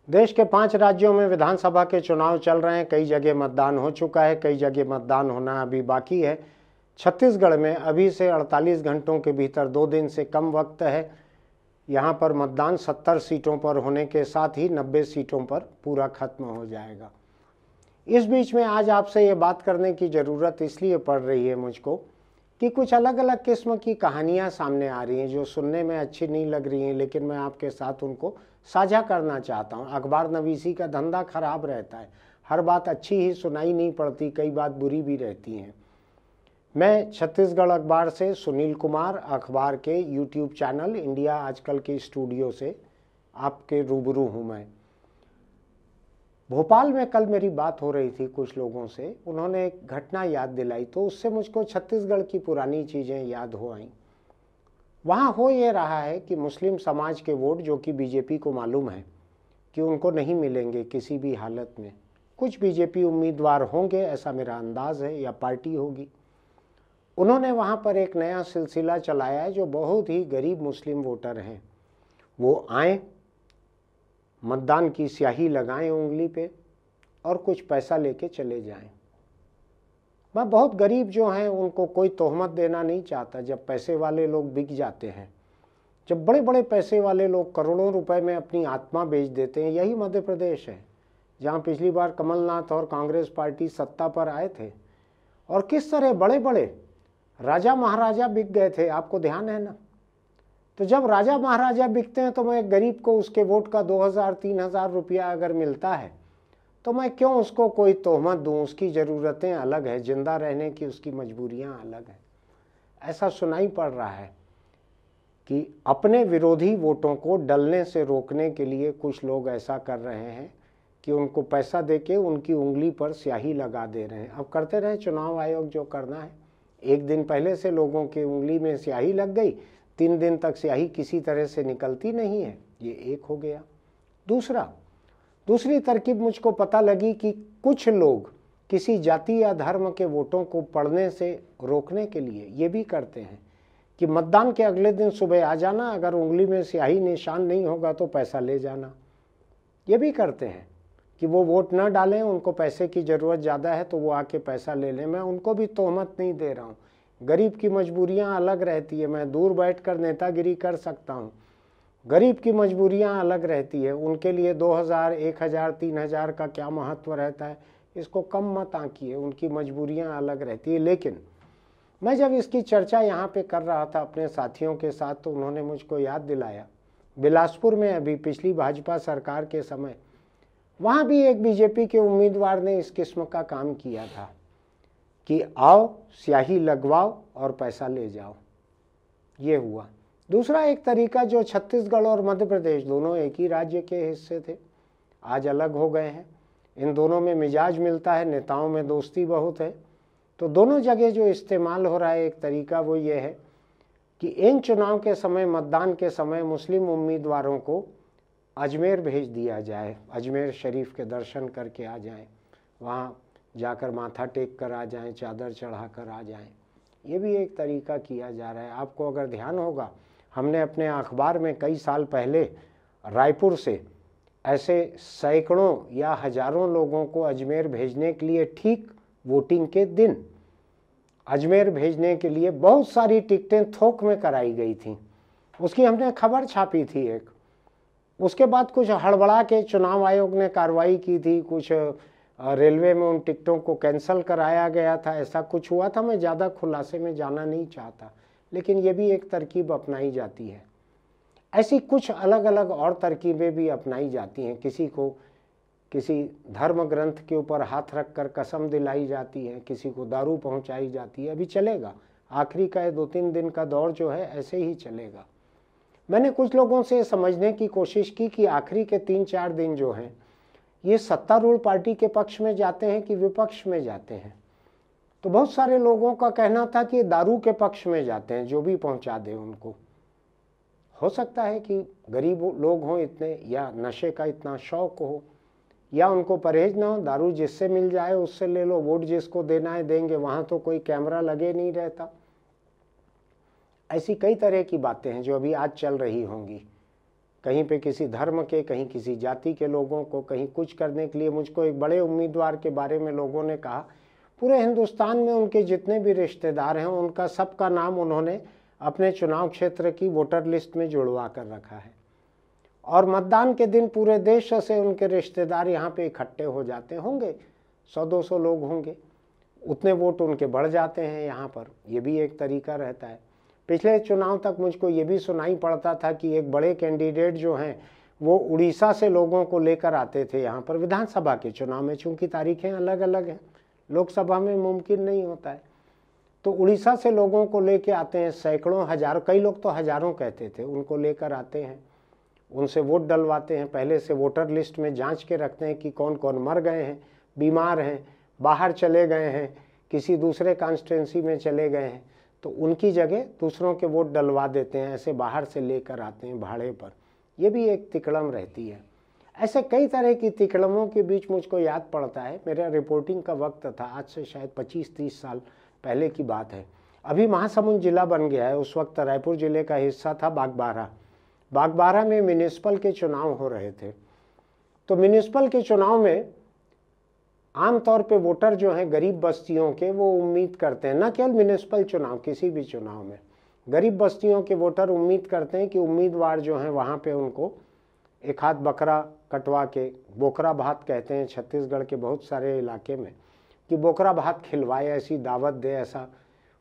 देश के 5 राज्यों में विधानसभा के चुनाव चल रहे हैं। कई जगह मतदान हो चुका है, कई जगह मतदान होना अभी बाकी है। छत्तीसगढ़ में अभी से 48 घंटों के भीतर 2 दिन से कम वक्त है। यहाँ पर मतदान 70 सीटों पर होने के साथ ही 90 सीटों पर पूरा खत्म हो जाएगा। इस बीच में आज आपसे ये बात करने की ज़रूरत इसलिए पड़ रही है मुझको कि कुछ अलग अलग किस्म की कहानियाँ सामने आ रही हैं जो सुनने में अच्छी नहीं लग रही हैं, लेकिन मैं आपके साथ उनको साझा करना चाहता हूँ। अखबार नवीसी का धंधा खराब रहता है, हर बात अच्छी ही सुनाई नहीं पड़ती, कई बात बुरी भी रहती हैं। मैं छत्तीसगढ़ अखबार से सुनील कुमार, अखबार के यूट्यूब चैनल इंडिया आजकल के स्टूडियो से आपके रूबरू हूँ। मैं भोपाल में कल मेरी बात हो रही थी कुछ लोगों से, उन्होंने एक घटना याद दिलाई तो उससे मुझको छत्तीसगढ़ की पुरानी चीज़ें याद हो आईं। वहाँ हो ये रहा है कि मुस्लिम समाज के वोट, जो कि बीजेपी को मालूम है कि उनको नहीं मिलेंगे किसी भी हालत में, कुछ बीजेपी उम्मीदवार होंगे ऐसा मेरा अंदाज़ है, या पार्टी होगी। उन्होंने वहाँ पर एक नया सिलसिला चलाया है। जो बहुत ही गरीब मुस्लिम वोटर हैं वो आएँ, मतदान की स्याही लगाएं उंगली पे और कुछ पैसा लेके चले जाएं। मैं बहुत गरीब जो हैं उनको कोई तोहमत देना नहीं चाहता। जब पैसे वाले लोग बिक जाते हैं, जब बड़े बड़े पैसे वाले लोग करोड़ों रुपए में अपनी आत्मा बेच देते हैं, यही मध्य प्रदेश है जहाँ पिछली बार कमलनाथ और कांग्रेस पार्टी सत्ता पर आए थे और किस तरह बड़े बड़े राजा महाराजा बिक गए थे, आपको ध्यान है ना। तो जब राजा महाराजा बिकते हैं तो मैं एक गरीब को उसके वोट का 2000-3000 रुपया अगर मिलता है तो मैं क्यों उसको कोई तोहमत दूं। उसकी ज़रूरतें अलग है, जिंदा रहने की उसकी मजबूरियां अलग है। ऐसा सुनाई पड़ रहा है कि अपने विरोधी वोटों को डलने से रोकने के लिए कुछ लोग ऐसा कर रहे हैं कि उनको पैसा देके उनकी उंगली पर स्याही लगा दे रहे हैं। अब करते रहे चुनाव आयोग जो करना है। एक दिन पहले से लोगों की उंगली में स्याही लग गई, 3 दिन तक स्याही किसी तरह से निकलती नहीं है। ये एक हो गया। दूसरी तरकीब मुझको पता लगी कि कुछ लोग किसी जाति या धर्म के वोटों को पड़ने से रोकने के लिए ये भी करते हैं कि मतदान के अगले दिन सुबह आ जाना, अगर उंगली में स्याही निशान नहीं होगा तो पैसा ले जाना। ये भी करते हैं कि वो वोट न डालें, उनको पैसे की ज़रूरत ज़्यादा है तो वो आके पैसा ले लें। मैं उनको भी तोहमत नहीं दे रहा हूँ, गरीब की मजबूरियाँ अलग रहती है। मैं दूर बैठकर नेतागिरी कर सकता हूँ, गरीब की मजबूरियाँ अलग रहती है। उनके लिए 2000, 1000, 3000 का क्या महत्व रहता है, इसको कम मत आंकिए। उनकी मजबूरियाँ अलग रहती है। लेकिन मैं जब इसकी चर्चा यहाँ पे कर रहा था अपने साथियों के साथ तो उन्होंने मुझको याद दिलाया, बिलासपुर में अभी पिछली भाजपा सरकार के समय वहाँ भी एक बीजेपी के उम्मीदवार ने इस किस्म का काम किया था कि आओ, स्याही लगवाओ और पैसा ले जाओ। ये हुआ। दूसरा एक तरीका जो छत्तीसगढ़ और मध्य प्रदेश दोनों एक ही राज्य के हिस्से थे, आज अलग हो गए हैं। इन दोनों में मिजाज मिलता है, नेताओं में दोस्ती बहुत है। तो दोनों जगह जो इस्तेमाल हो रहा है एक तरीका वो ये है कि इन चुनाव के समय, मतदान के समय मुस्लिम उम्मीदवारों को अजमेर भेज दिया जाए, अजमेर शरीफ के दर्शन करके आ जाएं, वहाँ जाकर माथा टेक कर आ जाएं, चादर चढ़ा कर आ जाएं। ये भी एक तरीका किया जा रहा है। आपको अगर ध्यान होगा, हमने अपने अखबार में कई साल पहले रायपुर से ऐसे सैकड़ों या हजारों लोगों को अजमेर भेजने के लिए, ठीक वोटिंग के दिन अजमेर भेजने के लिए बहुत सारी टिकटें थोक में कराई गई थी। उसकी हमने खबर छापी थी एक। उसके बाद कुछ हड़बड़ा के चुनाव आयोग ने कार्रवाई की थी, कुछ रेलवे में उन टिकटों को कैंसिल कराया गया था, ऐसा कुछ हुआ था। मैं ज़्यादा खुलासे में जाना नहीं चाहता, लेकिन ये भी एक तरकीब अपनाई जाती है। ऐसी कुछ अलग अलग और तरकीबें भी अपनाई जाती हैं। किसी को किसी धर्म ग्रंथ के ऊपर हाथ रखकर कसम दिलाई जाती है, किसी को दारू पहुंचाई जाती है। अभी चलेगा, आखिरी का 2-3 दिन का दौर जो है ऐसे ही चलेगा। मैंने कुछ लोगों से समझने की कोशिश की कि आखिरी के 3-4 दिन जो हैं ये सत्तारूढ़ पार्टी के पक्ष में जाते हैं कि विपक्ष में जाते हैं। तो बहुत सारे लोगों का कहना था कि दारू के पक्ष में जाते हैं, जो भी पहुंचा दे उनको। हो सकता है कि गरीब लोग हों इतने, या नशे का इतना शौक हो, या उनको परहेज ना हो, दारू जिससे मिल जाए उससे ले लो, वोट जिसको देना है देंगे, वहाँ तो कोई कैमरा लगे नहीं रहता। ऐसी कई तरह की बातें हैं जो अभी आज चल रही होंगी। कहीं पे किसी धर्म के, कहीं किसी जाति के लोगों को, कहीं कुछ करने के लिए। मुझको एक बड़े उम्मीदवार के बारे में लोगों ने कहा, पूरे हिंदुस्तान में उनके जितने भी रिश्तेदार हैं उनका सबका नाम उन्होंने अपने चुनाव क्षेत्र की वोटर लिस्ट में जुड़वा कर रखा है। और मतदान के दिन पूरे देश से उनके रिश्तेदार यहाँ पे इकट्ठे हो जाते होंगे, 100-200 लोग होंगे, उतने वोट उनके बढ़ जाते हैं यहाँ पर। ये भी एक तरीका रहता है। पिछले चुनाव तक मुझको ये भी सुनाई पड़ता था कि एक बड़े कैंडिडेट जो हैं वो उड़ीसा से लोगों को लेकर आते थे यहाँ पर विधानसभा के चुनाव में, चूँकि तारीखें अलग अलग हैं, लोकसभा में मुमकिन नहीं होता है, तो उड़ीसा से लोगों को लेकर आते हैं, सैकड़ों, हजारों, कई लोग तो हजारों कहते थे, उनको लेकर आते हैं, उनसे वोट डलवाते हैं, पहले से वोटर लिस्ट में जांच के रखते हैं कि कौन कौन मर गए हैं, बीमार हैं, बाहर चले गए हैं, किसी दूसरे कॉन्स्टिट्यूंसी में चले गए हैं, तो उनकी जगह दूसरों के वोट डलवा देते हैं, ऐसे बाहर से लेकर आते हैं भाड़े पर। ये भी एक तिकड़म रहती है। ऐसे कई तरह की तिकड़मों के बीच मुझको याद पड़ता है, मेरा रिपोर्टिंग का वक्त था, आज से शायद 25-30 साल पहले की बात है। अभी महासमुंद जिला बन गया है, उस वक्त रायपुर जिले का हिस्सा था बागबाहरा। बागबाहरा में म्यूनिसिपल के चुनाव हो रहे थे। तो म्यूनिसिपल के चुनाव में आमतौर पे वोटर जो हैं गरीब बस्तियों के, वो उम्मीद करते हैं, न केवल म्यूनिसिपल चुनाव, किसी भी चुनाव में गरीब बस्तियों के वोटर उम्मीद करते हैं कि उम्मीदवार जो हैं वहाँ पे उनको एक हाथ बकरा कटवा के, बोकरा भात कहते हैं छत्तीसगढ़ के बहुत सारे इलाके में, कि बोकरा भात खिलवाए, ऐसी दावत दे, ऐसा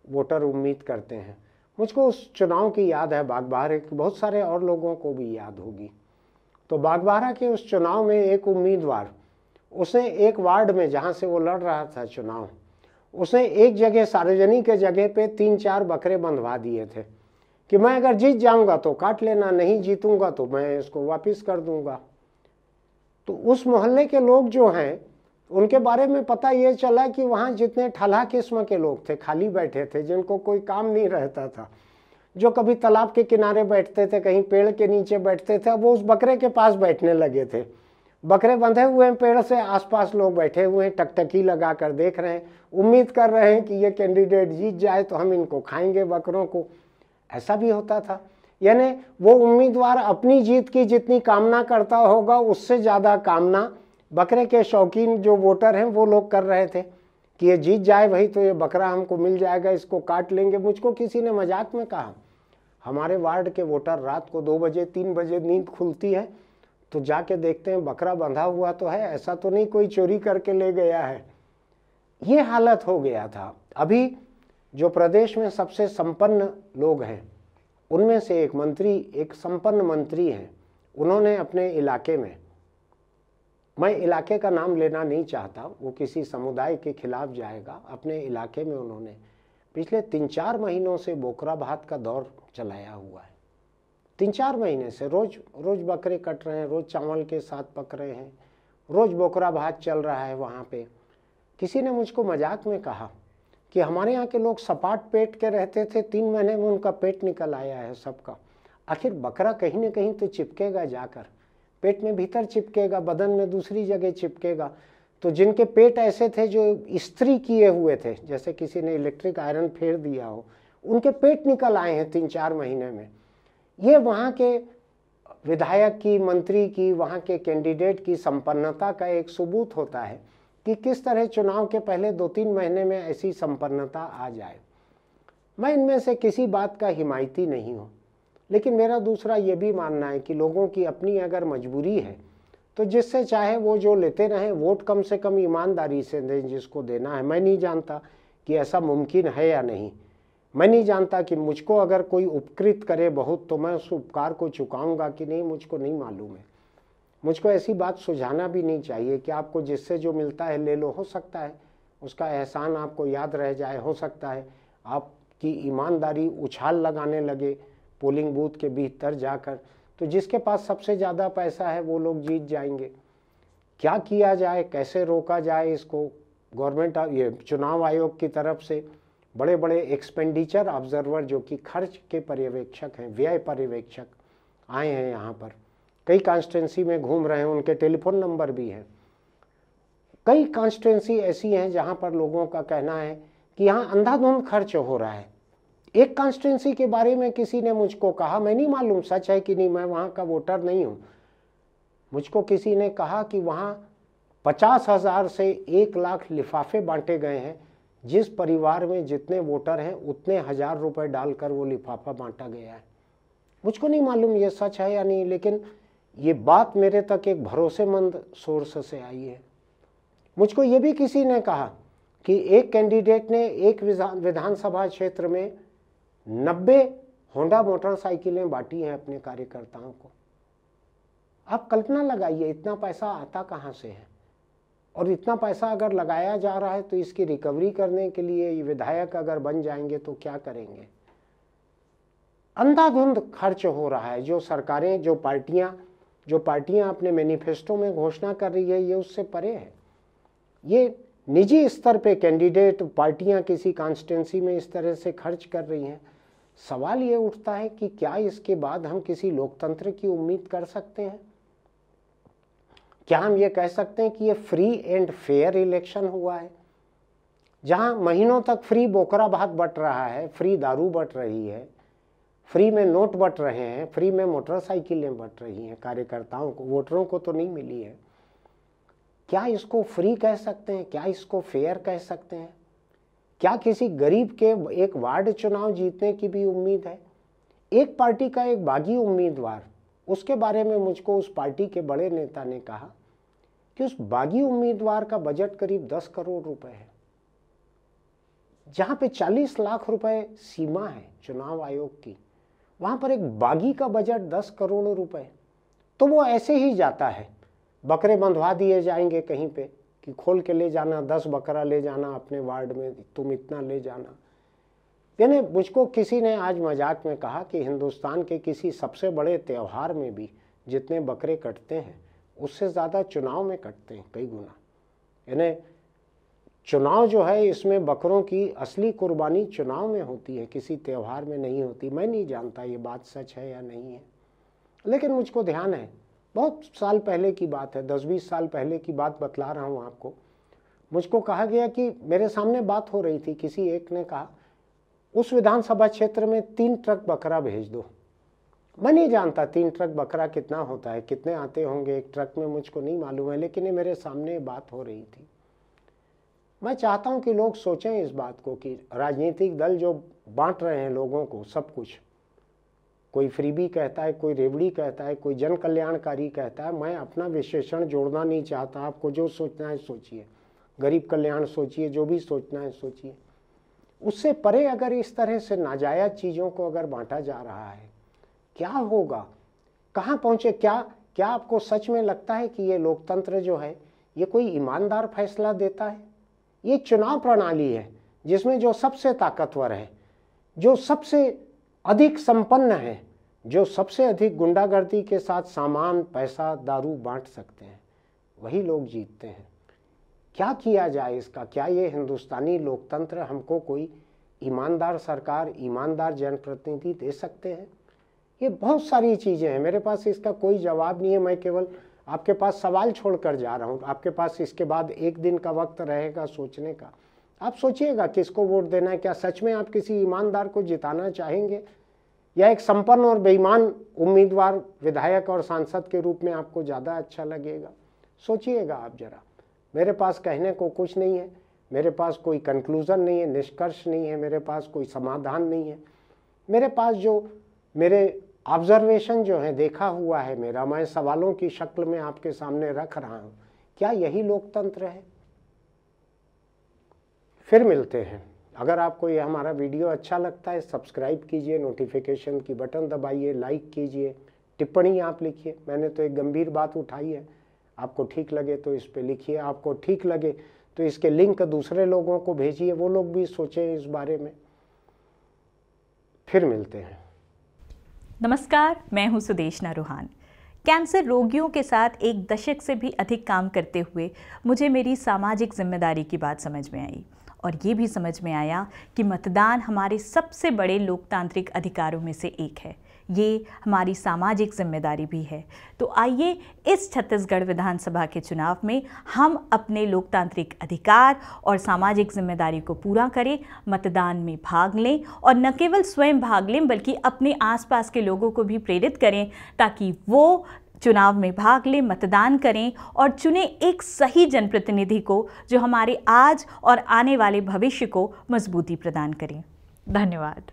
वोटर उम्मीद करते हैं। मुझको उस चुनाव की याद है, बागबाहरा की, बहुत सारे और लोगों को भी याद होगी। तो बागबाहरा के उस चुनाव में एक उम्मीदवार, उसने एक वार्ड में जहाँ से वो लड़ रहा था चुनाव, उसने एक जगह सार्वजनिक जगह पे 3-4 बकरे बंधवा दिए थे कि मैं अगर जीत जाऊंगा तो काट लेना, नहीं जीतूंगा तो मैं इसको वापस कर दूंगा। तो उस मोहल्ले के लोग जो हैं उनके बारे में पता ये चला कि वहाँ जितने ठल्हा किस्म के लोग थे, खाली बैठे थे, जिनको कोई काम नहीं रहता था, जो कभी तालाब के किनारे बैठते थे, कहीं पेड़ के नीचे बैठते थे, अब वो उस बकरे के पास बैठने लगे थे। बकरे बंधे हुए हैं पेड़ से, आसपास लोग बैठे हुए हैं, टकटकी लगा कर देख रहे हैं, उम्मीद कर रहे हैं कि ये कैंडिडेट जीत जाए तो हम इनको खाएंगे बकरों को। ऐसा भी होता था, यानी वो उम्मीदवार अपनी जीत की जितनी कामना करता होगा उससे ज़्यादा कामना बकरे के शौकीन जो वोटर हैं वो लोग कर रहे थे कि ये जीत जाए भाई तो ये बकरा हमको मिल जाएगा, इसको काट लेंगे। मुझको किसी ने मजाक में कहा, हमारे वार्ड के वोटर रात को 2 बजे 3 बजे नींद खुलती है तो जाके देखते हैं बकरा बंधा हुआ तो है, ऐसा तो नहीं कोई चोरी करके ले गया है। ये हालत हो गया था। अभी जो प्रदेश में सबसे संपन्न लोग हैं उनमें से एक मंत्री, एक संपन्न मंत्री हैं, उन्होंने अपने इलाके में, मैं इलाके का नाम लेना नहीं चाहता, वो किसी समुदाय के खिलाफ जाएगा, अपने इलाके में उन्होंने पिछले 3-4 महीनों से बोकरा भात का दौर चलाया हुआ है। 3-4 महीने से रोज रोज बकरे कट रहे हैं, रोज चावल के साथ पक रहे हैं, रोज बोकरा भात चल रहा है वहाँ पे। किसी ने मुझको मजाक में कहा कि हमारे यहाँ के लोग सपाट पेट के रहते थे, 3 महीने में उनका पेट निकल आया है सबका। आखिर बकरा कहीं ना कहीं तो चिपकेगा, जाकर पेट में भीतर चिपकेगा, बदन में दूसरी जगह चिपकेगा। तो जिनके पेट ऐसे थे जो इस्त्री किए हुए थे, जैसे किसी ने इलेक्ट्रिक आयरन फेर दिया हो, उनके पेट निकल आए हैं 3-4 महीने में। ये वहाँ के विधायक की, मंत्री की, वहाँ के कैंडिडेट की संपन्नता का एक सबूत होता है कि किस तरह चुनाव के पहले 2-3 महीने में ऐसी संपन्नता आ जाए। मैं इनमें से किसी बात का हिमायती नहीं हूँ, लेकिन मेरा दूसरा ये भी मानना है कि लोगों की अपनी अगर मजबूरी है तो जिससे चाहे वो जो लेते रहें, वोट कम से कम ईमानदारी से दें जिसको देना है। मैं नहीं जानता कि ऐसा मुमकिन है या नहीं, मैं नहीं जानता कि मुझको अगर कोई उपकृत करे बहुत तो मैं उस उपकार को चुकाऊंगा कि नहीं, मुझको नहीं मालूम है। मुझको ऐसी बात सुझाना भी नहीं चाहिए कि आपको जिससे जो मिलता है ले लो। हो सकता है उसका एहसान आपको याद रह जाए, हो सकता है आपकी ईमानदारी उछाल लगाने लगे पोलिंग बूथ के भीतर जाकर, तो जिसके पास सबसे ज़्यादा पैसा है वो लोग जीत जाएंगे। क्या किया जाए, कैसे रोका जाए इसको? गवर्नमेंट, ये चुनाव आयोग की तरफ से बड़े बड़े एक्सपेंडिचर ऑब्जर्वर जो कि खर्च के पर्यवेक्षक हैं, व्यय पर्यवेक्षक आए हैं यहाँ पर, कई कॉन्स्टिट्यूंसी में घूम रहे हैं, उनके टेलीफोन नंबर भी हैं। कई कॉन्स्टिट्यूंसी ऐसी हैं जहाँ पर लोगों का कहना है कि यहाँ अंधाधुंध खर्च हो रहा है, एक कॉन्स्टिट्यूंसी के बारे में किसी ने मुझको कहा, मैं नहीं मालूम सच है कि नहीं, मैं वहाँ का वोटर नहीं हूँ, मुझको किसी ने कहा कि वहाँ 50,000 से 1 लाख लिफाफे बांटे गए हैं, जिस परिवार में जितने वोटर हैं उतने 1,000 रुपये डालकर वो लिफाफा बांटा गया है। मुझको नहीं मालूम ये सच है या नहीं, लेकिन ये बात मेरे तक एक भरोसेमंद सोर्स से आई है। मुझको ये भी किसी ने कहा कि एक कैंडिडेट ने एक विधानसभा क्षेत्र में 90 होंडा मोटरसाइकिलें बांटी हैं अपने कार्यकर्ताओं को। आप कल्पना लगाइए इतना पैसा आता कहाँ से है, और इतना पैसा अगर लगाया जा रहा है तो इसकी रिकवरी करने के लिए ये विधायक अगर बन जाएंगे तो क्या करेंगे। अंधाधुंध खर्च हो रहा है। जो सरकारें, जो पार्टियां अपने मैनिफेस्टो में घोषणा कर रही है, ये उससे परे है। ये निजी स्तर पे कैंडिडेट पार्टियां किसी कॉन्स्टिट्यूंसी में इस तरह से खर्च कर रही हैं। सवाल ये उठता है कि क्या इसके बाद हम किसी लोकतंत्र की उम्मीद कर सकते हैं? क्या हम ये कह सकते हैं कि ये फ्री एंड फेयर इलेक्शन हुआ है, जहां महीनों तक फ्री बोकरा भात बट रहा है, फ्री दारू बट रही है, फ्री में नोट बट रहे हैं, फ्री में मोटरसाइकिलें बट रही हैं कार्यकर्ताओं को, वोटरों को तो नहीं मिली है। क्या इसको फ्री कह सकते हैं? क्या इसको फेयर कह सकते हैं? क्या किसी गरीब के एक वार्ड चुनाव जीतने की भी उम्मीद है? एक पार्टी का एक बागी उम्मीदवार, उसके बारे में मुझको उस पार्टी के बड़े नेता ने कहा कि उस बागी उम्मीदवार का बजट करीब 10 करोड़ रुपए है, जहां पे 40 लाख रुपए सीमा है चुनाव आयोग की, वहां पर एक बागी का बजट 10 करोड़ रुपए। तो वो ऐसे ही जाता है, बकरे बंधवा दिए जाएंगे कहीं पे कि खोल के ले जाना, 10 बकरा ले जाना अपने वार्ड में, तुम इतना ले जाना। यानी मुझको किसी ने आज मजाक में कहा कि हिंदुस्तान के किसी सबसे बड़े त्यौहार में भी जितने बकरे कटते हैं उससे ज़्यादा चुनाव में कटते हैं कई गुना। यानी चुनाव जो है, इसमें बकरों की असली कुर्बानी चुनाव में होती है, किसी त्यौहार में नहीं होती। मैं नहीं जानता ये बात सच है या नहीं है, लेकिन मुझको ध्यान है, बहुत साल पहले की बात है, 10-20 साल पहले की बात बतला रहा हूँ आपको। मुझको कहा गया कि मेरे सामने बात हो रही थी, किसी एक ने कहा उस विधानसभा क्षेत्र में 3 ट्रक बकरा भेज दो। मैं नहीं जानता 3 ट्रक बकरा कितना होता है, कितने आते होंगे एक ट्रक में, मुझको नहीं मालूम है, लेकिन ये मेरे सामने बात हो रही थी। मैं चाहता हूं कि लोग सोचें इस बात को कि राजनीतिक दल जो बांट रहे हैं लोगों को सब कुछ, कोई फ्रीबी कहता है, कोई रेवड़ी कहता है, कोई जन कल्याणकारी कहता है। मैं अपना विशेषण जोड़ना नहीं चाहता, आपको जो सोचना है सोचिए, गरीब कल्याण सोचिए, जो भी सोचना है सोचिए। उससे परे अगर इस तरह से नाजायज चीज़ों को अगर बांटा जा रहा है, क्या होगा, कहाँ पहुँचे? क्या आपको सच में लगता है कि ये लोकतंत्र जो है ये कोई ईमानदार फैसला देता है? ये चुनाव प्रणाली है जिसमें जो सबसे ताकतवर है, जो सबसे अधिक संपन्न है, जो सबसे अधिक गुंडागर्दी के साथ सामान, पैसा, दारू बांट सकते हैं, वही लोग जीतते हैं। क्या किया जाए इसका? क्या ये हिंदुस्तानी लोकतंत्र हमको कोई ईमानदार सरकार, ईमानदार जनप्रतिनिधि दे सकते हैं? ये बहुत सारी चीज़ें हैं, मेरे पास इसका कोई जवाब नहीं है। मैं केवल आपके पास सवाल छोड़कर जा रहा हूँ। आपके पास इसके बाद एक दिन का वक्त रहेगा सोचने का। आप सोचिएगा किसको वोट देना है। क्या सच में आप किसी ईमानदार को जिताना चाहेंगे, या एक संपन्न और बेईमान उम्मीदवार विधायक और सांसद के रूप में आपको ज़्यादा अच्छा लगेगा? सोचिएगा आप जरा। मेरे पास कहने को कुछ नहीं है, मेरे पास कोई कंक्लूज़न नहीं है, निष्कर्ष नहीं है, मेरे पास कोई समाधान नहीं है। मेरे पास जो मेरे ऑब्जर्वेशन जो है, देखा हुआ है मेरा, मैं सवालों की शक्ल में आपके सामने रख रहा हूँ। क्या यही लोकतंत्र है? फिर मिलते हैं। अगर आपको ये हमारा वीडियो अच्छा लगता है, सब्सक्राइब कीजिए, नोटिफिकेशन की बटन दबाइए, लाइक कीजिए, टिप्पणी आप लिखिए। मैंने तो एक गंभीर बात उठाई है, आपको ठीक लगे तो इस पे लिखिए, आपको ठीक लगे तो इसके लिंक दूसरे लोगों को भेजिए, वो लोग भी सोचें इस बारे में। फिर मिलते हैं। नमस्कार, मैं हूं सुदेशना रोहान। कैंसर रोगियों के साथ एक दशक से भी अधिक काम करते हुए मुझे मेरी सामाजिक जिम्मेदारी की बात समझ में आई, और ये भी समझ में आया कि मतदान हमारे सबसे बड़े लोकतांत्रिक अधिकारों में से एक है। ये हमारी सामाजिक जिम्मेदारी भी है। तो आइए इस छत्तीसगढ़ विधानसभा के चुनाव में हम अपने लोकतांत्रिक अधिकार और सामाजिक जिम्मेदारी को पूरा करें, मतदान में भाग लें और न केवल स्वयं भाग लें बल्कि अपने आसपास के लोगों को भी प्रेरित करें ताकि वो चुनाव में भाग लें, मतदान करें और चुने एक सही जनप्रतिनिधि को जो हमारे आज और आने वाले भविष्य को मजबूती प्रदान करें। धन्यवाद।